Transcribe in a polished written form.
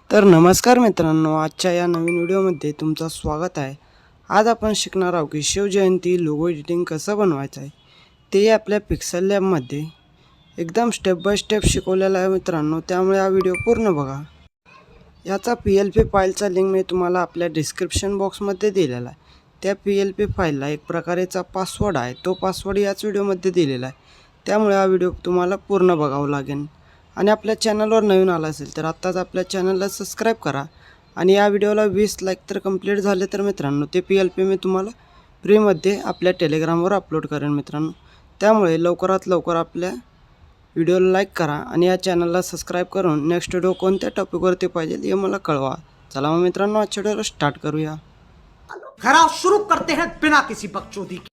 तर नमस्कार मित्रांनो, आजच्या या नवीन व्हिडिओमध्ये तुमचं स्वागत आहे। आज आपण शिकणार आहोत की शिवजयंती लोगो एडिटिंग कसं बनवायचं आहे ते आपल्या पिक्सेल लॅबमध्ये एकदम स्टेप बाय स्टेप शिकवलेलं आहे मित्रांनो, त्यामुळे हा व्हिडिओ पूर्ण बघा। याचा PLP फाईलचा लिंक मी तुम्हाला आपल्या डिस्क्रिप्शन बॉक्समध्ये दिलेला आहे। त्या PLP फाईलला एक प्रकारचा पासवर्ड आहे, तो पासवर्ड याच व्हिडिओमध्ये दिलेला आहे, त्यामुळे हा व्हिडिओ तुम्हाला पूर्ण बघावा लागेल। आणि आपल्या चॅनलवर नवीन आला असेल तर आत्ताच आपल्या चॅनलला सबस्क्राईब करा। आणि या व्हिडिओला 20 लाईक तर कंप्लीट झाले तर मित्रांनो ते PLP मी तुम्हाला फ्रीमध्ये आपल्या टेलिग्रामवर अपलोड करेन मित्रांनो, त्यामुळे लवकरात लवकर आपल्या व्हिडिओला लाईक करा आणि या चॅनलला सबस्क्राईब करून नेक्स्ट व्हिडिओ कोणत्या टॉपिकवरती पाहिजे हे मला कळवा। चला मग मित्रांनो आजच्या व्हिडिओला स्टार्ट करूया। खरा शुरू करते हैं बिना किसी बकचोदी के।